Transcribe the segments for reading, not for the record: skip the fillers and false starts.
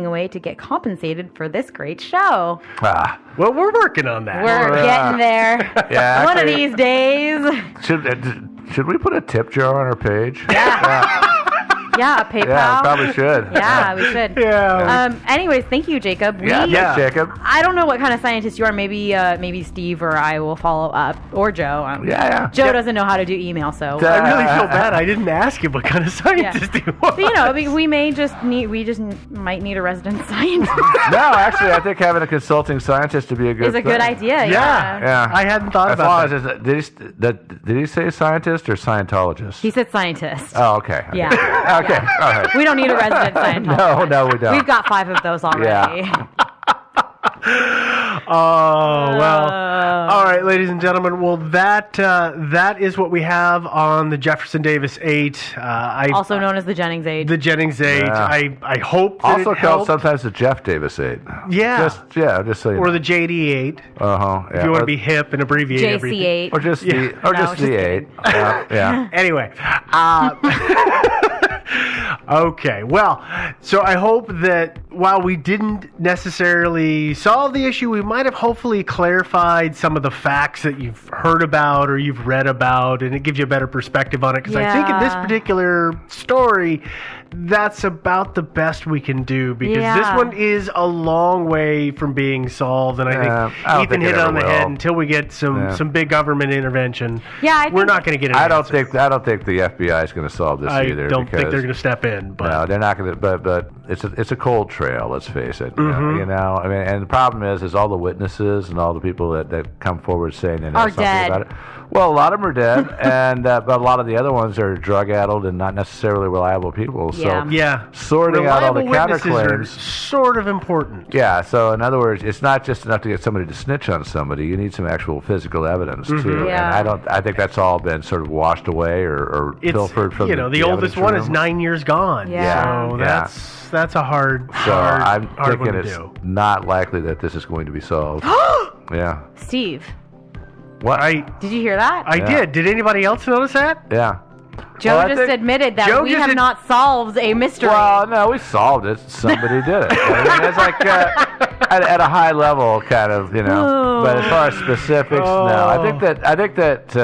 away to get compensated for this great show. Well, we're working on that. We're getting there. Yeah, One of these days. Should we put a tip jar on our page? Yeah, PayPal. Yeah, probably should. Yeah, we should. Yeah. Anyways, thank you, Jacob. Thanks, Jacob. I don't know what kind of scientist you are. Maybe Steve or I will follow up, or Joe. Joe doesn't know how to do email, so I really feel bad. I didn't ask you what kind of scientist he was. But, we might need a resident scientist. No, actually, I think having a consulting scientist to be a good is a good idea. Yeah. I hadn't thought about that. Did he say scientist or Scientologist? He said scientist. Oh, okay. Yeah. Okay, all right. We don't need a resident Scientologist. No, we don't. We've got 5 of those already. Yeah. Oh, well. All right, ladies and gentlemen. Well, that is what we have on the Jefferson Davis 8. Also known as the Jennings 8. The Jennings 8. Yeah. I hope that also it called helped. sometimes the Jeff Davis 8. Yeah. Just so you or know. the JD 8. Yeah. If you want to be hip and abbreviate everything. JC 8. Or just the 8. Yeah. Anyway. Okay, well, so I hope that while we didn't necessarily solve the issue, we might have hopefully clarified some of the facts that you've heard about or you've read about, and it gives you a better perspective on it. Because I think in this particular story, that's about the best we can do, because this one is a long way from being solved, and I think Ethan hit it on the head. Until we get some big government intervention. We're not going to get an answer. I don't think the FBI is going to solve this either. I don't think they're going to step in. But. No, they're not going to. But it's a cold trail. Let's face it. Mm-hmm. You know. I mean, and the problem is all the witnesses and all the people that come forward saying they know something dead. about it. Well, a lot of them are dead, and but a lot of the other ones are drug-addled and not necessarily reliable people. So sorting out all the counterclaims are sort of important. Yeah. So in other words, it's not just enough to get somebody to snitch on somebody. You need some actual physical evidence too. Yeah. And I think that's all been sort of washed away or pilfered from. The oldest one is 9 years gone. Yeah. So that's a hard. I'm thinking one to it's do. not likely that this is going to be solved. Yeah. Steve. What? Did you hear that? I did. Did anybody else notice that? Yeah. Joe admitted that we have not solved a mystery. Well, no, we solved it. Somebody did it. I mean, it's like at a high level, kind of, But as far as specifics, no. I think that.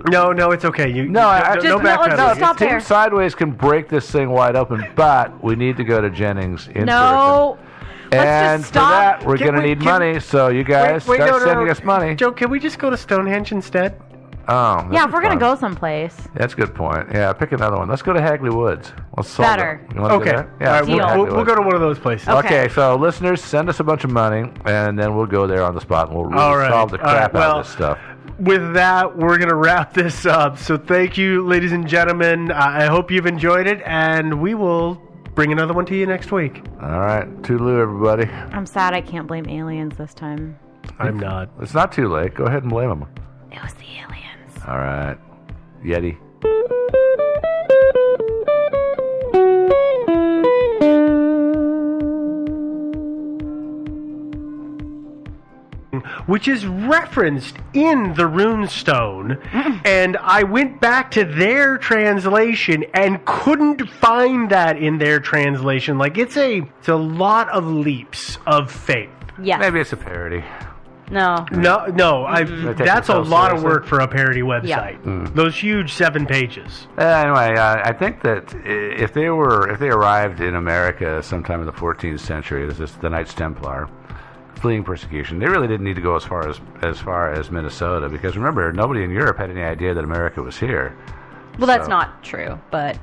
No, it's okay. Let's stop there. Team Sideways can break this thing wide open, but we need to go to Jennings in no. person. And for that, we're going to need money, so you guys start sending us money. Joe, can we just go to Stonehenge instead? Oh, yeah, if we're going to go someplace. That's a good point. Yeah, pick another one. Let's go to Hagley Woods. Let's solve Better. it. You want to do that? Yeah, we'll go to one of those places. Okay, so listeners, send us a bunch of money, and then we'll go there on the spot, and we'll really solve the crap out of this stuff. With that, we're going to wrap this up. So thank you, ladies and gentlemen. I hope you've enjoyed it, and we will bring another one to you next week. All right. Toodaloo, everybody. I'm sad I can't blame aliens this time. I'm not. It's not too late. Go ahead and blame them. It was the aliens. All right. Yeti. Which is referenced in the runestone, and I went back to their translation and couldn't find that in their translation. Like, it's a lot of leaps of faith. Yeah. Maybe it's a parody. No. That's a lot of work for a parody website. Yeah. Those huge 7 pages. Anyway, I think that if they arrived in America sometime in the 14th century, this is the Knights Templar, fleeing persecution, they really didn't need to go as far as Minnesota, because remember, nobody in Europe had any idea that America was here. Well, that's not true, but.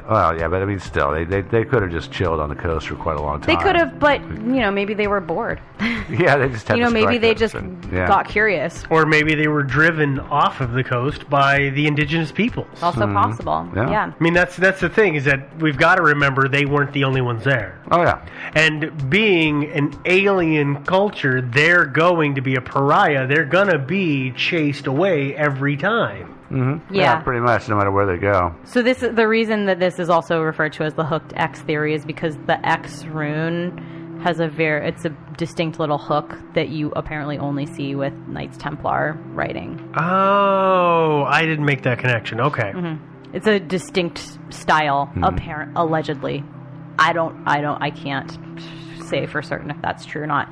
Well, yeah, but I mean, still, they could have just chilled on the coast for quite a long time. They could have, but maybe they were bored. Yeah, they just had to maybe they just got curious, or maybe they were driven off of the coast by the indigenous peoples. Also possible. Yeah. I mean, that's the thing, is that we've got to remember they weren't the only ones there. Oh yeah. And being an alien culture, they're going to be a pariah. They're gonna be chased away every time. Mm-hmm. Yeah, pretty much, no matter where they go. So this is the reason that this is also referred to as the hooked X theory, is because the X rune has it's a distinct little hook that you apparently only see with Knights Templar writing. Oh, I didn't make that connection. Okay. Mm-hmm. It's a distinct style, allegedly. I can't say for certain if that's true or not.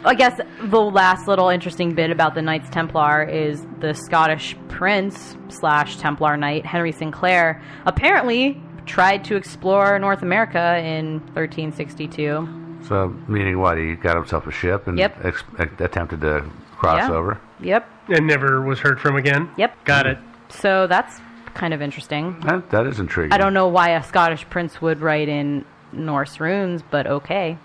I guess the last little interesting bit about the Knights Templar is the Scottish prince / Templar knight Henry Sinclair apparently tried to explore North America in 1362. So, meaning what? He got himself a ship and Yep. attempted to cross over? Yep. And never was heard from again? Yep. Got it. So that's kind of interesting. That is intriguing. I don't know why a Scottish prince would write in Norse runes, but okay.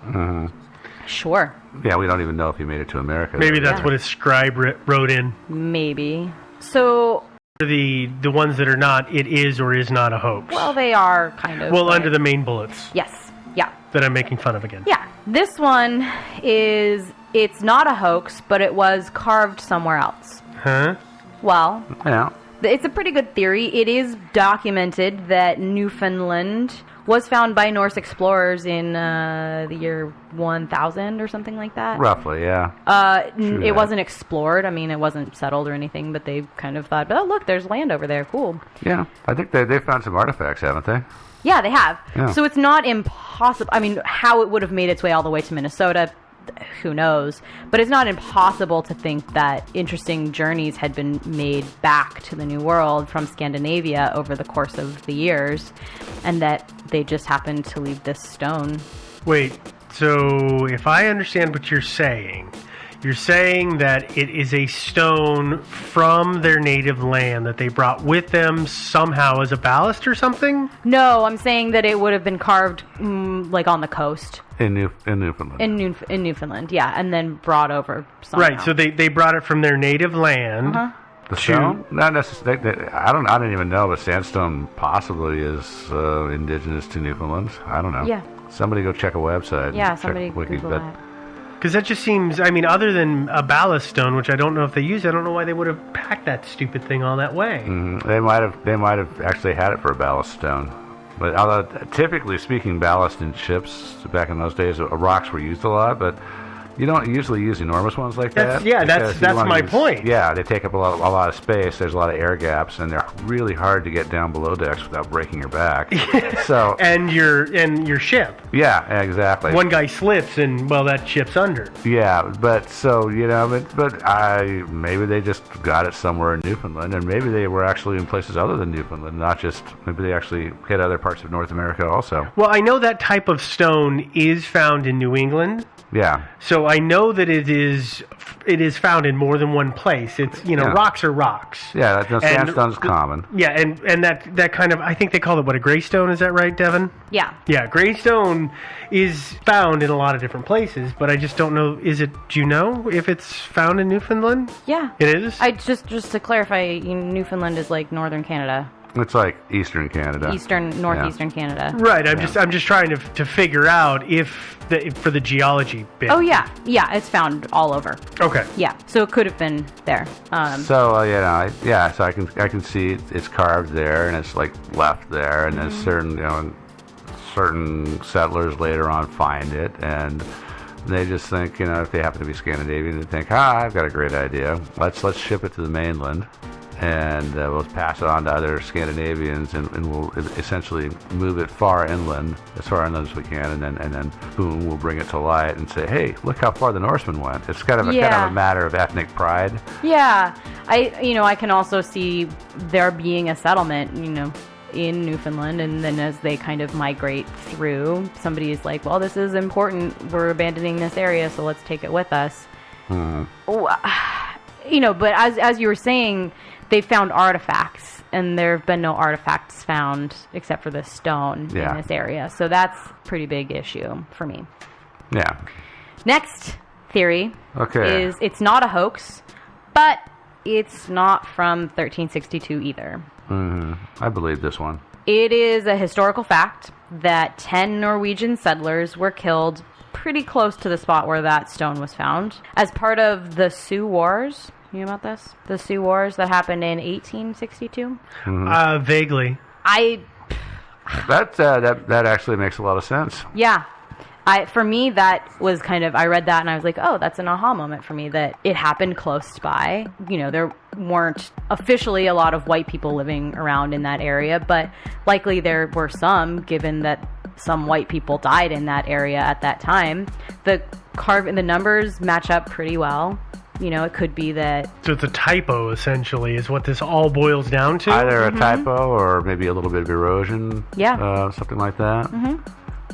Sure. Yeah, we don't even know if he made it to America. Maybe that's Yeah. what his scribe wrote in. Maybe. So, The ones that are not, it is or is not a hoax. well, they are kind of... Well, but- under the main bullets Yes. Yeah. that I'm making fun of again. Yeah. This one is... It's not a hoax, but it was carved somewhere else. Huh? Well, Yeah. it's a pretty good theory. It is documented that Newfoundland was found by Norse explorers in the year 1000 or something like that. Roughly, yeah. True It that. wasn't explored. I mean, it wasn't settled or anything, but they kind of thought, oh, look, there's land over there. Cool. Yeah. I think they found some artifacts, haven't they? Yeah, they have. Yeah. So it's not impossible. I mean, how it would have made its way all the way to Minnesota, who knows? But it's not impossible to think that interesting journeys had been made back to the New World from Scandinavia over the course of the years, and that they just happened to leave this stone. Wait, so if I understand what you're saying that it is a stone from their native land that they brought with them somehow as a ballast or something? No, I'm saying that it would have been carved like on the coast In Newfoundland. in Newfoundland, yeah, and then brought over somehow. Right, so they brought it from their native land. Uh-huh. The stone? Not necessarily. I don't even know if sandstone possibly is indigenous to Newfoundland. I don't know. Yeah. Somebody go check a website. Yeah, Check somebody Wiki, Google but that. Because that just seems, I mean, other than a ballast stone, which I don't know if they use, I don't know why they would have packed that stupid thing all that way. they might have actually had it for a ballast stone. But although typically speaking, ballast in ships back in those days, rocks were used a lot, but you don't usually use enormous ones like that. That's my point. Yeah, they take up a lot of space. There's a lot of air gaps, and they're really hard to get down below decks without breaking your back. So And your ship. yeah, exactly. One guy slips and, well, that ship's under. Yeah, but so maybe they just got it somewhere in Newfoundland, and maybe they were actually in places other than Newfoundland, not just maybe they actually hit other parts of North America also. Well, I know that type of stone is found in New England. Yeah. So I know that it is found in more than one place. It's, Yeah. rocks are rocks. Yeah, sandstone's And- common. Yeah, and that kind of, I think they call it, what, a gray stone? Is that right, Devin? Yeah. Yeah, gray stone is found in a lot of different places, but I just don't know, do you know if it's found in Newfoundland? Yeah. It is? I just to clarify, Newfoundland is like northern Canada, It's like Eastern Canada. northeastern Canada. Right, I'm just trying to figure out for the geology bit. Oh yeah, it's found all over. Okay. Yeah, so it could have been there. So so I can see it's carved there, and it's like left there, and then certain settlers later on find it, and they just think, if they happen to be Scandinavian, they think, I've got a great idea. Let's ship it to the mainland, and we'll pass it on to other Scandinavians, and we'll essentially move it far inland as as we can, and then boom, we'll bring it to light and say, hey, look how far the Norsemen went. It's kind of a matter of ethnic pride. Yeah, I can also see there being a settlement, in Newfoundland, and then as they kind of migrate through, somebody is like, well, this is important, we're abandoning this area, so let's take it with us. But as you were saying, they found artifacts, and there have been no artifacts found except for this stone in this area, so that's a pretty big issue for me. Yeah. Next theory Okay. is it's not a hoax, but it's not from 1362 either. I believe this one. It is a historical fact that 10 Norwegian settlers were killed pretty close to the spot where that stone was found as part of the Sioux Wars. You know about this? The Sioux Wars that happened in 1862? Vaguely. That That actually makes a lot of sense. Yeah. For me, that was kind of, I read that and I was like, oh, that's an aha moment for me that it happened close by. You know, there weren't officially a lot of white people living around in that area, but likely there were some, given that some white people died in that area at that time. The numbers match up pretty well. You know, it could be that... So it's a typo, essentially, is what this all boils down to? Either a typo or maybe a little bit of erosion. Yeah. Something like that. Mm-hmm.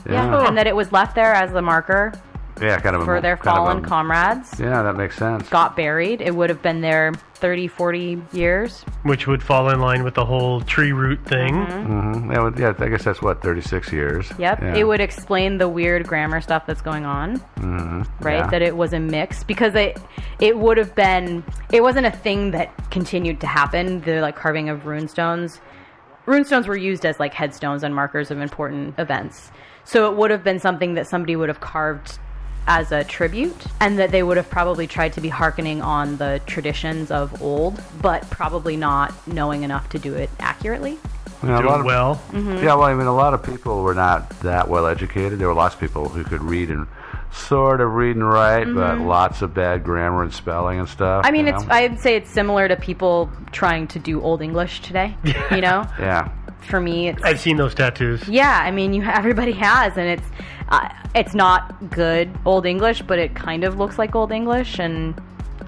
Yeah, and that it was left there as the marker kind of for their fallen comrades. Yeah, that makes sense. Got buried. It would have been there 30, 40 years. Which would fall in line with the whole tree root thing. Mm-hmm. Yeah, I guess that's, 36 years. Yep. Yeah. It would explain the weird grammar stuff that's going on. Right? Yeah. That it was a mix. Because it would have been... It wasn't a thing that continued to happen, the like carving of runestones. Runestones were used as like headstones and markers of important events. So it would have been something that somebody would have carved as a tribute, and that they would have probably tried to be hearkening on the traditions of old, but probably not knowing enough to do it accurately. Yeah, Do it well. Yeah, well, I mean, a lot of people were not that well educated. There were lots of people who could read and write, but lots of bad grammar and spelling and stuff. I mean, I'd say it's similar to people trying to do Old English today, you know? Yeah. For me, I've seen those tattoos. Yeah, I mean, everybody has, and it's not good Old English, but it kind of looks like Old English, and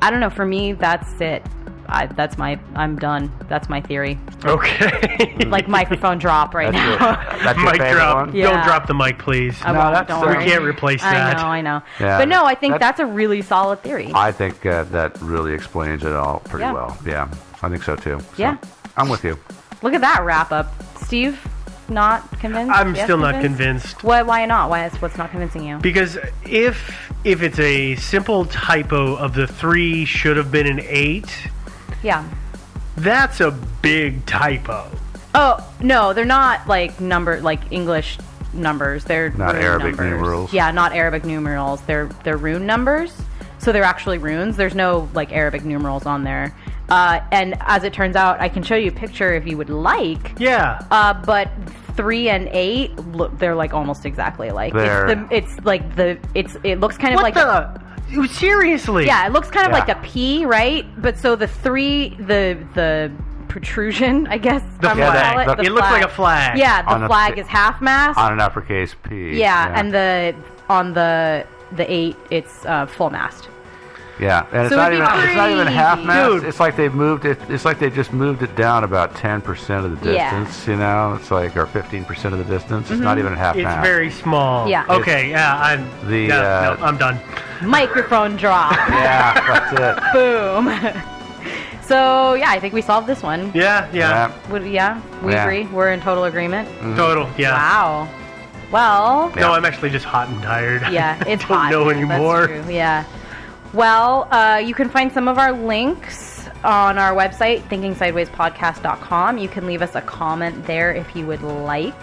I don't know. For me, that's it. I'm done. That's my theory. Okay. Like microphone drop right now. That's your Mic favorite drop. one? Yeah. Don't drop the mic, please. I won't, don't worry. We can't replace that. I know. Yeah. But no, I think that's a really solid theory. I think that really explains it all pretty Yeah. well. Yeah, I think so too. So, Yeah. I'm with you. Look at that wrap up. Steve, not convinced? I'm Yes, still not convinced. Why not? What's not convincing you? Because if it's a simple typo of the 3 should have been an 8, Yeah. that's a big typo. Oh, no, they're not like English numbers. They're Not rune Arabic numbers. numerals. Yeah, not Arabic numerals. They're rune numbers. So they're actually runes. There's no like Arabic numerals on there. And as it turns out, I can show you a picture if you would like. Yeah. But 3 and 8, look, they're like almost exactly alike. It looks kind of What seriously? Yeah, it looks kind of Yeah. like a P, right? But so the 3, the protrusion, I guess. The I'm gonna flag. call it It looks like a flag. Yeah, On the a flag P- is half mast. On an uppercase P. Yeah, and on the 8, it's full mast. Yeah, and So it's it'd not be even half crazy. mast. Dude. It's like they've moved it. It's like they just moved it down about 10% of the Yeah. distance. You know, it's like or 15% of the distance. It's not even half It's mast. very small. Yeah. Okay, yeah, I'm done. Microphone drop. Yeah, that's it. Boom. So, yeah, I think we solved this one. Yeah. We Yeah. agree. We're in total agreement. Total, yeah. Wow. Well, No, I'm actually just hot and tired. yeah, it's I don't hot. know anymore. That's true. Yeah. Well, you can find some of our links on our website, thinkingsidewayspodcast.com. You can leave us a comment there if you would like.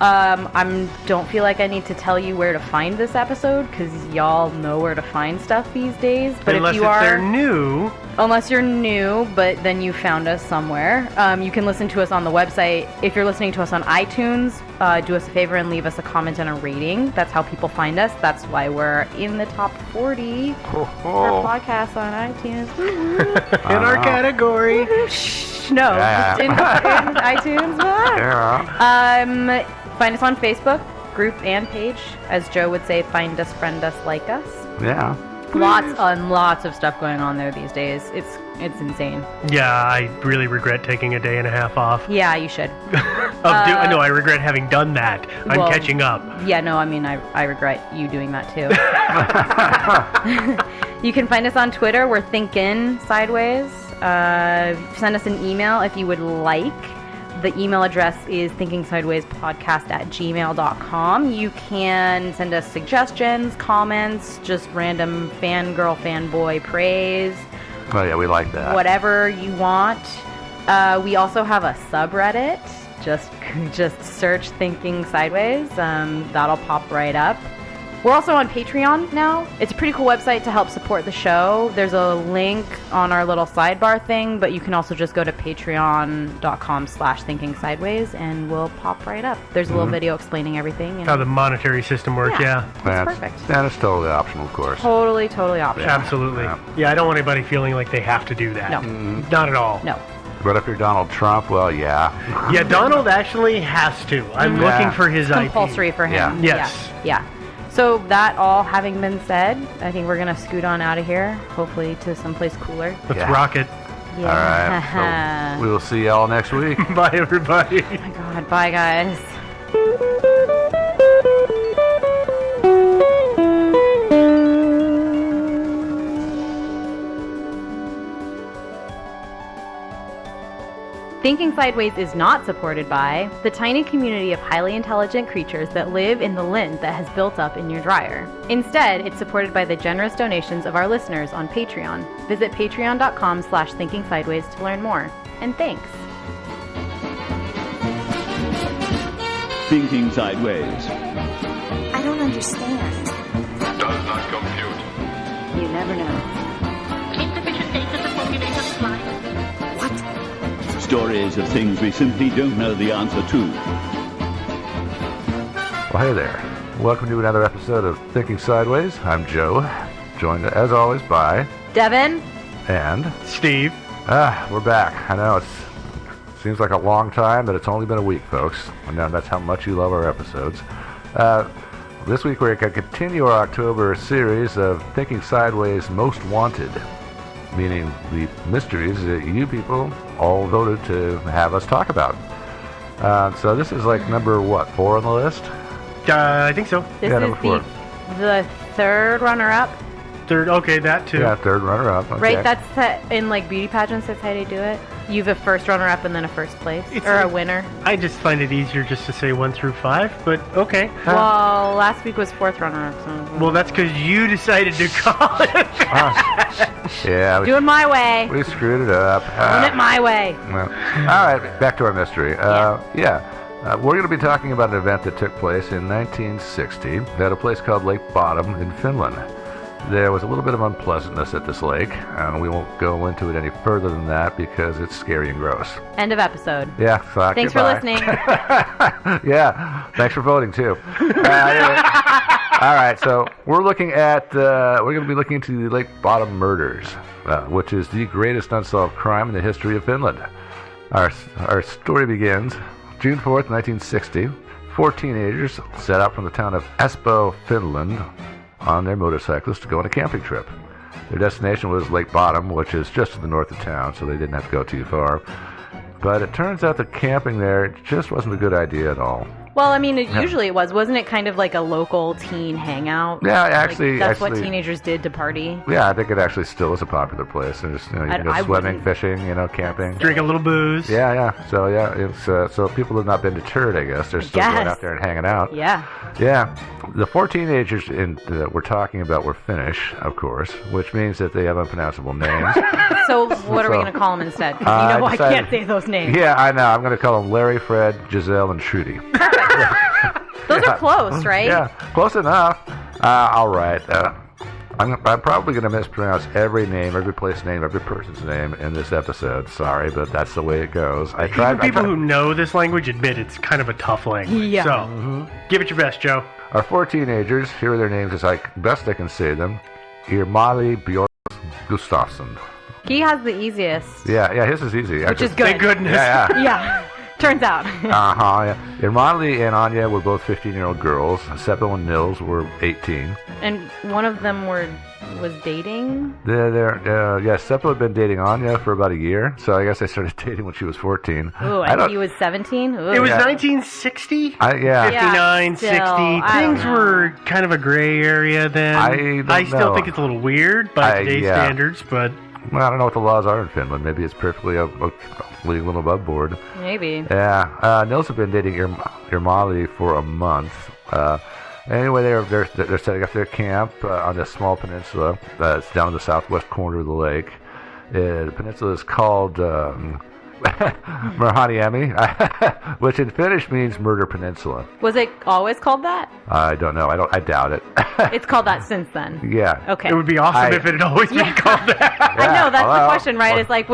I don't feel like I need to tell you where to find this episode because y'all know where to find stuff these days. But Unless if they're new. unless you're new, but then you found us somewhere, you can listen to us on the website. If you're listening to us on iTunes, do us a favor and leave us a comment and a rating. That's how people find us. That's why we're in the top 40 for podcasts on iTunes. In our category. No, Yeah. just in iTunes. Yeah. Find us on Facebook, group and page. As Joe would say, find us, friend us, like us. Yeah. Lots and lots of stuff going on there these days. It's insane. Yeah, I really regret taking a day and a half off. Yeah, you should. No, I regret having done that. I'm well, catching up. Yeah, no, I mean, I regret you doing that too. You can find us on Twitter. We're Thinkin' Sideways. Send us an email if you would like. The email address is thinkingsidewayspodcast@gmail.com. You can send us suggestions, comments, just random fangirl, fanboy praise, Well, yeah, we like that. whatever you want. We also have a subreddit. Just search Thinking Sideways. That'll pop right up. We're also on Patreon now. It's a pretty cool website to help support the show. There's a link on our little sidebar thing, but you can also just go to patreon.com/thinkingsideways and we'll pop right up. There's a little video explaining everything. And How the monetary system works, yeah. That's perfect. And it's totally optional, of course. Totally optional. Absolutely. Yeah, I don't want anybody feeling like they have to do that. No. Not at all. No. But if you're Donald Trump, well, yeah. Yeah, Donald actually has to. I'm looking for his IP. Compulsory for him. Yeah. Yes. Yeah. So that all having been said, I think we're going to scoot on out of here, hopefully to someplace cooler. Let's rock it. Yeah. All right. So we will see y'all next week. Bye, everybody. Oh my God. Bye, guys. Thinking Sideways is not supported by the tiny community of highly intelligent creatures that live in the lint that has built up in your dryer. Instead, it's supported by the generous donations of our listeners on Patreon. Visit patreon.com/thinkingsideways to learn more. And thanks. Thinking Sideways. I don't understand. Does not compute. You never know. Insufficient data to formulate a reply. What? Stories of things we simply don't know the answer to. Well, hey there. Welcome to another episode of Thinking Sideways. I'm Joe, joined as always by Devin? and Steve. we're back. I know it seems like a long time, but it's only been a week, folks. I know that's how much you love our episodes. This week we're going to continue our October series of Thinking Sideways Most Wanted, meaning the mysteries that you people all voted to have us talk about. So this is like number, 4 on the list? I think so. This Yeah, is number 4. the third runner-up. Third, okay, that too. Yeah, third runner-up. Okay. Right, that's in like beauty pageants, that's how they do it. You have a first runner-up and then a first place, It's or a like- winner. I just find it easier just to say 1 through 5, but okay. Well, last week was fourth runner-up, so Well, that's because you decided to call it. Yeah, do it my way. we screwed it up. Doing it my way. Well, all right, back to our mystery. We're going to be talking about an event that took place in 1960 at a place called Lake Bottom in Finland. There was a little bit of unpleasantness at this lake, and we won't go into it any further than that because it's scary and gross. End of episode. Yeah, so Thanks for listening. Yeah, thanks for voting too. Anyway. All right, so we're looking at we're going to be looking into the Lake Bottom murders, which is the greatest unsolved crime in the history of Finland. Our story begins June 4th, 1960. 4 teenagers set out from the town of Espoo, Finland, on their motorcycles to go on a camping trip. Their destination was Lake Bottom, which is just to the north of town, so they didn't have to go too far. But it turns out that camping there just wasn't a good idea at all. Well, I mean, usually it was. Wasn't it kind of like a local teen hangout? Yeah, Like, actually, that's what teenagers did to party. Yeah, I think it actually still is a popular place. And just, you can go I swimming, wouldn't- fishing, camping. Drink a little booze. Yeah. So it's so people have not been deterred. I guess they're still going Guess. out there and hanging out. Yeah. Yeah, the 4 teenagers that we're talking about were Finnish, of course, which means that they have unpronounceable names. So what are we So, going to call them instead? 'Cause I I decided- can't say those names. Yeah, I know. I'm going to call them Larry, Fred, Giselle, and Trudy. Those are close, right? Yeah, close enough. All right. I'm probably going to mispronounce every name, every place name, every person's name in this episode. Sorry, but that's the way it goes. Even people who know this language admit it's kind of a tough language. Yeah. So, give it your best, Joe. Our 4 teenagers, here are their names as best I can say them. Irmali Björk Gustafsson. He has the easiest, Yeah, his is easy. which is good. Thank goodness. Yeah. Yeah. Turns out. Yeah. Irmali and Anya were both 15-year-old girls. Seppo and Nils were 18. And one of them was dating. Seppo had been dating Anya for about a year, so I guess they started dating when she was 14. Ooh, and he was 17. Ooh. It was Yeah. 1960? 59, Yeah, 60. still, I don't Things know. were kind of a gray area then. I still know. think it's a little weird by today's yeah. standards, but Well, I don't know what the laws are in Finland. Maybe it's perfectly legal above board. Maybe. Yeah. Nils had been dating Irmali for a month. Anyway, they're setting up their camp on this small peninsula that's down in the southwest corner of the lake. The peninsula is called Merhaniemi, which in Finnish means Murder Peninsula. Was it always called that? I don't know. I doubt it. It's called that since then. Yeah. Okay. It would be awesome if it had always been called that. I know, that's well, the question, right? It's like,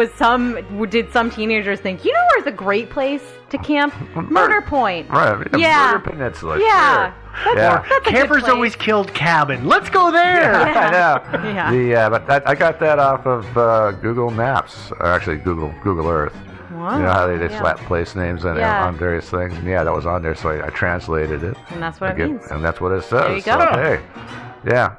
did some teenagers think, you know where's a great place to camp? Murder Point. Right. Yeah. Murder Peninsula. Yeah. Sure. That's a good Campers place. always killed cabin. Let's go there. I know. Yeah. But I got that off of Google Maps, or actually Google Earth. Wow. You know how they Yeah. slap place names on various things? And yeah, that was on there, so I translated it. And that's what it means. And that's what it says. There you go. So, hey, yeah.